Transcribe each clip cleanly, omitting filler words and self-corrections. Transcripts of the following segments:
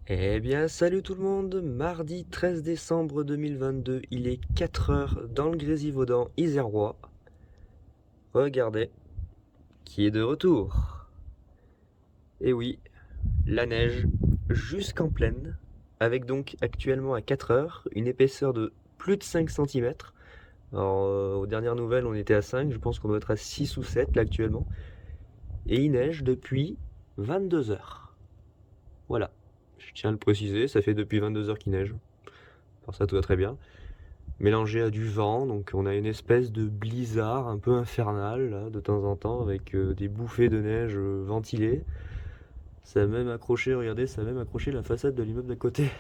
Eh bien, salut tout le monde, mardi 13 décembre 2022, il est 4 heures dans le Grésivaudan, Isérois. Regardez, qui est de retour. Et oui, la neige jusqu'en plaine, avec donc actuellement à 4 heures une épaisseur de plus de 5 centimètres. Alors, aux dernières nouvelles, on était à 5, je pense qu'on doit être à 6 ou 7 là actuellement. Et il neige depuis 22 heures. Voilà, je tiens à le préciser, ça fait depuis 22 heures qu'il neige. Alors ça, tout va très bien. Mélangé à du vent, donc on a une espèce de blizzard un peu infernal là, de temps en temps avec des bouffées de neige ventilées. Ça a même accroché, regardez, ça a même accroché la façade de l'immeuble d'à côté,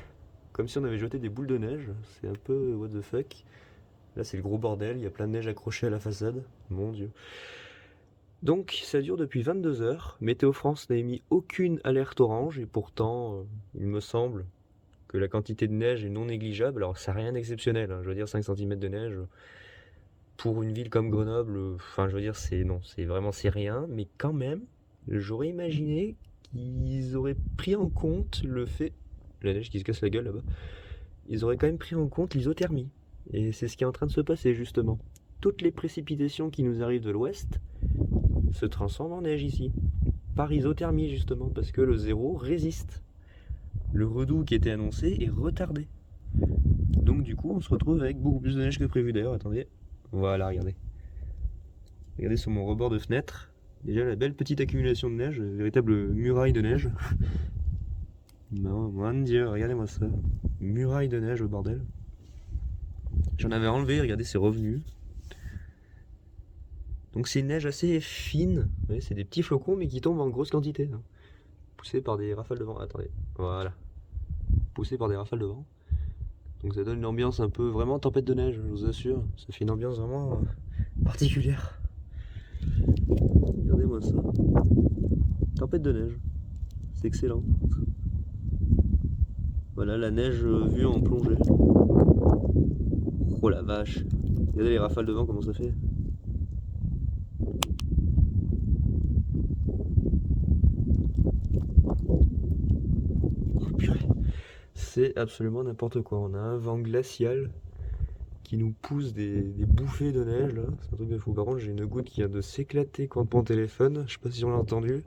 comme si on avait jeté des boules de neige. C'est un peu what the fuck. Là c'est le gros bordel, il y a plein de neige accrochée à la façade, mon dieu. Donc ça dure depuis 22 heures. Météo France n'a émis aucune alerte orange et pourtant il me semble que la quantité de neige est non négligeable. Alors ça n'a rien d'exceptionnel, hein. Je veux dire 5 centimètres de neige, pour une ville comme Grenoble, enfin je veux dire c'est non, c'est vraiment c'est rien, mais quand même, j'aurais imaginé qu'ils auraient pris en compte le fait, la neige qui se casse la gueule là-bas, ils auraient quand même pris en compte l'isothermie. Et c'est ce qui est en train de se passer justement. Toutes les précipitations qui nous arrivent de l'ouest se transforment en neige ici, par isothermie justement, parce que le zéro résiste. Le redout qui était annoncé est retardé. Donc du coup on se retrouve avec beaucoup plus de neige que prévu d'ailleurs, attendez. Voilà, regardez. Regardez sur mon rebord de fenêtre, déjà la belle petite accumulation de neige, véritable muraille de neige. Non, mon dieu, regardez-moi ça. Muraille de neige au bordel. J'en avais enlevé, regardez, c'est revenu. Donc c'est une neige assez fine, c'est des petits flocons mais qui tombent en grosse quantité, hein. Poussés par des rafales de vent. Attendez, voilà. Poussés par des rafales de vent. Donc ça donne une ambiance un peu vraiment tempête de neige, je vous assure. Ça fait une ambiance vraiment particulière. Regardez-moi ça. Tempête de neige. C'est excellent. Voilà la neige vue en plongée. Oh la vache. Regardez les rafales de vent, comment ça fait. Oh purée. C'est absolument n'importe quoi. On a un vent glacial qui nous pousse des bouffées de neige là. C'est un truc de fou. Par contre, j'ai une goutte qui vient de s'éclater contre mon téléphone. Je sais pas si on l'a entendu.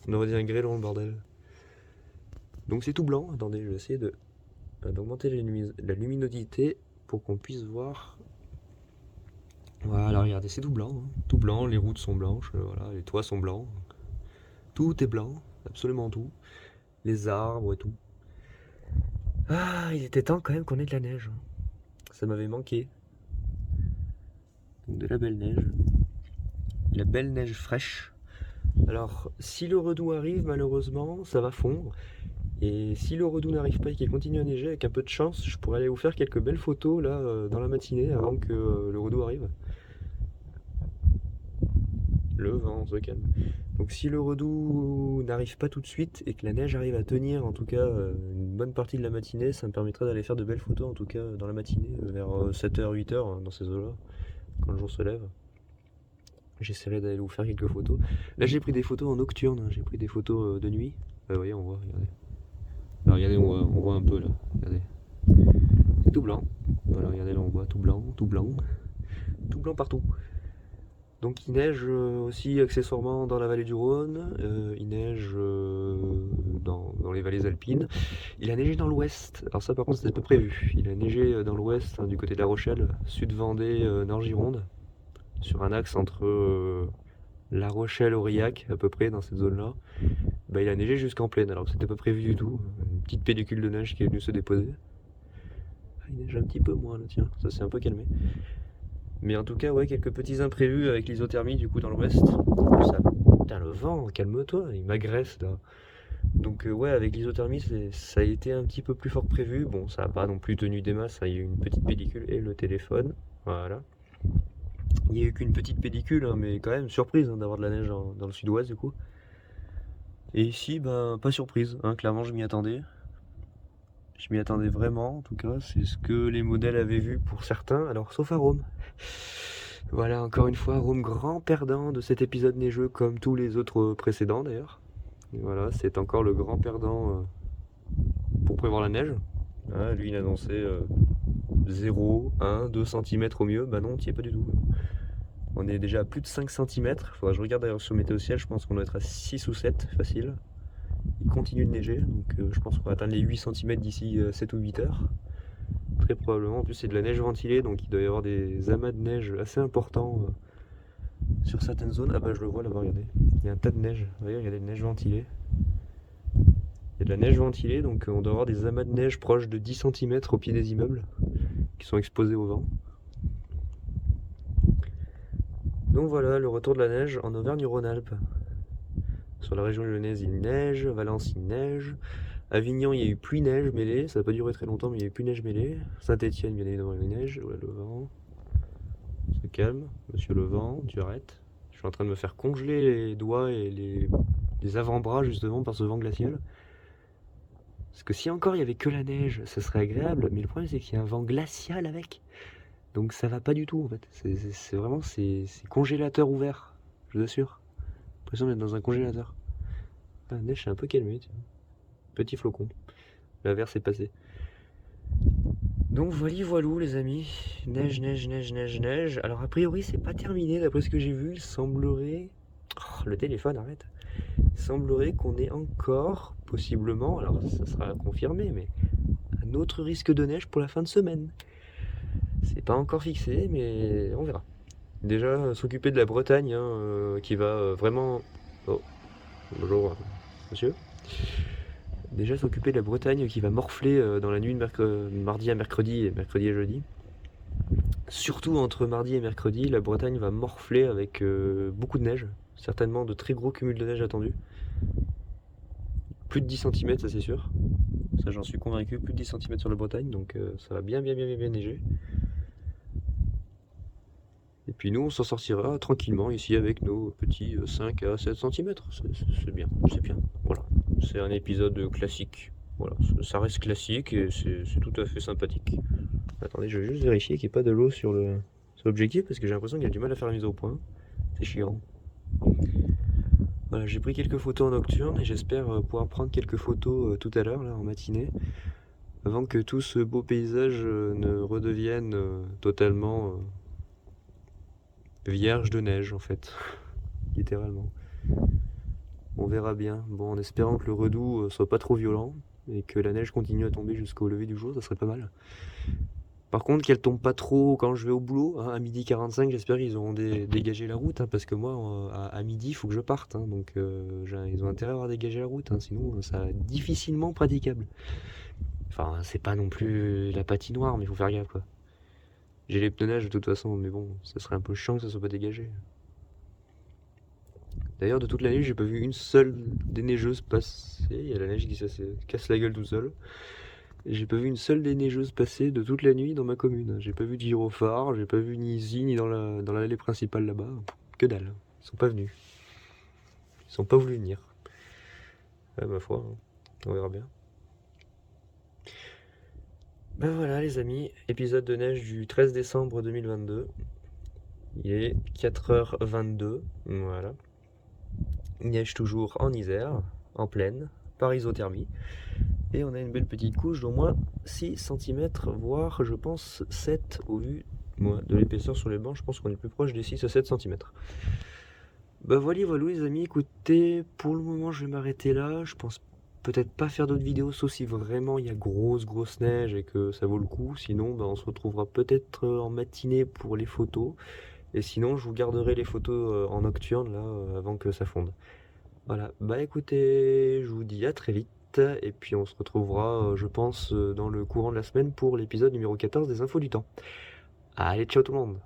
On aurait dit un grêlon, le bordel. Donc c'est tout blanc. Attendez, je vais essayer d'augmenter la luminosité pour qu'on puisse voir. Voilà, regardez, c'est tout blanc, hein. Tout blanc, les routes sont blanches, voilà, les toits sont blancs. Tout est blanc, absolument tout. Les arbres et tout. Ah, il était temps quand même qu'on ait de la neige. Ça m'avait manqué. Donc de la belle neige. La belle neige fraîche. Alors, si le redout arrive, malheureusement, ça va fondre. Et si le redout n'arrive pas et qu'il continue à neiger, avec un peu de chance, je pourrais aller vous faire quelques belles photos là dans la matinée avant que le redout arrive. Le vent se calme. Donc si le redout n'arrive pas tout de suite et que la neige arrive à tenir en tout cas une bonne partie de la matinée, ça me permettra d'aller faire de belles photos en tout cas dans la matinée, vers 7h, 8h dans ces eaux-là, quand le jour se lève. J'essaierai d'aller vous faire quelques photos. Là j'ai pris des photos en nocturne, hein. J'ai pris des photos de nuit. Vous voyez, on voit, regardez. Alors regardez, on voit un peu là, regardez. C'est tout blanc. Voilà, regardez là on voit tout blanc, tout blanc. Tout blanc partout. Donc il neige aussi accessoirement dans la vallée du Rhône, il neige dans les vallées alpines. Il a neigé dans l'ouest, alors ça par contre c'était pas prévu. Il a neigé dans l'ouest, hein, du côté de La Rochelle, sud Vendée, nord Gironde, sur un axe entre La Rochelle, Aurillac à peu près dans cette zone-là. Bah, il a neigé jusqu'en plaine, alors que c'était pas prévu du tout. Une petite pellicule de neige qui est venue se déposer. Ah, il neige un petit peu moins là, tiens, ça s'est un peu calmé. Mais en tout cas, ouais, quelques petits imprévus avec l'isothermie du coup dans l'ouest. Ça... Putain, le vent, calme-toi, il m'agresse là. Donc ouais, avec l'isothermie, ça a été un petit peu plus fort que prévu. Bon, ça n'a pas non plus tenu des masses, hein. Il y a eu une petite pellicule et le téléphone. Voilà. Il n'y a eu qu'une petite pellicule, hein, mais quand même surprise, hein, d'avoir de la neige dans le sud-ouest du coup. Et ici, ben, pas surprise, hein, clairement je m'y attendais. Je m'y attendais vraiment, en tout cas, c'est ce que les modèles avaient vu pour certains, alors sauf à Rome. Voilà, encore une fois, Rome grand perdant de cet épisode neigeux, comme tous les autres précédents d'ailleurs. Et voilà, c'est encore le grand perdant prévoir la neige. Hein, lui il annonçait 0, 1, 2 cm au mieux, bah non, t'y es pas du tout. On est déjà à plus de 5 cm, faudra que je regarde d'ailleurs sur Météo Ciel, je pense qu'on doit être à 6 ou 7, facile. Il continue de neiger, donc je pense qu'on va atteindre les 8 cm d'ici 7 ou 8 heures. Très probablement, en plus c'est de la neige ventilée, donc il doit y avoir des amas de neige assez importants sur certaines zones. Ah bah je le vois là-bas, regardez, il y a un tas de neige, vous voyez, regardez, de neige ventilée. Il y a de la neige ventilée, donc on doit avoir des amas de neige proches de 10 cm au pied des immeubles, qui sont exposés au vent. Donc voilà, le retour de la neige en Auvergne-Rhône-Alpes. Sur la région lyonnaise, il neige, Valence, il neige. Avignon, il y a eu pluie-neige mêlée, ça n'a pas duré très longtemps, mais il y a eu pluie-neige mêlée. Saint-Étienne, bien évidemment, il y a eu neige. Ouais, le vent. Se calme, monsieur le vent, tu arrêtes. Je suis en train de me faire congeler les doigts et les avant-bras justement par ce vent glacial. Parce que si encore il y avait que la neige, ça serait agréable, mais le problème c'est qu'il y a un vent glacial avec. Donc ça va pas du tout en fait. C'est vraiment c'est congélateur ouvert, je vous assure. J'ai l'impression d'être dans un congélateur. La neige s'est un peu calmée, tiens. Petit flocon. L'averse est passée. Donc voilou les amis. Neige, neige, neige, neige, neige. Alors a priori c'est pas terminé d'après ce que j'ai vu. Il semblerait... Oh, le téléphone, arrête. Il semblerait qu'on ait encore, possiblement, alors ça sera confirmé, mais un autre risque de neige pour la fin de semaine. C'est pas encore fixé, mais on verra. Déjà, s'occuper de la Bretagne, hein, qui va vraiment... Oh, bonjour, monsieur. Déjà, s'occuper de la Bretagne qui va morfler dans la nuit de mardi à mercredi et mercredi à jeudi. Surtout entre mardi et mercredi, la Bretagne va morfler avec beaucoup de neige. Certainement de très gros cumuls de neige attendus. Plus de 10 cm, ça c'est sûr. Ça j'en suis convaincu, plus de 10 cm sur la Bretagne, donc ça va bien neiger. Et puis nous, on s'en sortira tranquillement ici avec nos petits 5 à 7 cm. C'est bien, c'est bien. Voilà, c'est un épisode classique. Voilà, ça reste classique et c'est tout à fait sympathique. Attendez, je vais juste vérifier qu'il n'y ait pas de l'eau sur l'objectif parce que j'ai l'impression qu'il y a du mal à faire la mise au point. C'est chiant. Voilà, j'ai pris quelques photos en nocturne et j'espère pouvoir prendre quelques photos tout à l'heure, là, en matinée, avant que tout ce beau paysage ne redevienne totalement vierge de neige, en fait, littéralement. On verra bien. Bon, en espérant que le redoux soit pas trop violent et que la neige continue à tomber jusqu'au lever du jour, ça serait pas mal. Par contre, qu'elle tombe pas trop quand je vais au boulot, hein, à 12h45, j'espère qu'ils auront dégagé la route, hein, parce que moi, à midi, il faut que je parte, hein, donc ils ont intérêt à avoir dégagé la route, hein, sinon ça va être difficilement praticable. Enfin, c'est pas non plus la patinoire, mais il faut faire gaffe, quoi. J'ai les pneus neige de toute façon, mais bon, ça serait un peu chiant que ça soit pas dégagé. D'ailleurs, de toute la nuit, j'ai pas vu une seule déneigeuse passer. Il y a la neige qui se casse la gueule tout seul. J'ai pas vu une seule des neigeuses passer de toute la nuit dans ma commune. J'ai pas vu de gyrophare, j'ai pas vu ni ici, ni dans l'allée principale là-bas. Que dalle. Ils sont pas venus. Ils sont pas voulus venir. Ouais, ma foi, hein. On verra bien. Ben voilà les amis, épisode de neige du 13 décembre 2022. Il est 4h22, voilà. Il neige toujours en Isère, en plaine, par isothermie. Et on a une belle petite couche d'au moins 6 cm, voire je pense 7 au vu de l'épaisseur sur les bancs. Je pense qu'on est plus proche des 6 à 7 cm. Bah voilà les amis, écoutez, pour le moment je vais m'arrêter là. Je pense peut-être pas faire d'autres vidéos, sauf si vraiment il y a grosse neige et que ça vaut le coup. Sinon bah, on se retrouvera peut-être en matinée pour les photos. Et sinon je vous garderai les photos en nocturne là avant que ça fonde. Voilà, bah écoutez, je vous dis à très vite. Et puis on se retrouvera, je pense, dans le courant de la semaine pour l'épisode numéro 14 des Infos du Temps. Allez, ciao tout le monde!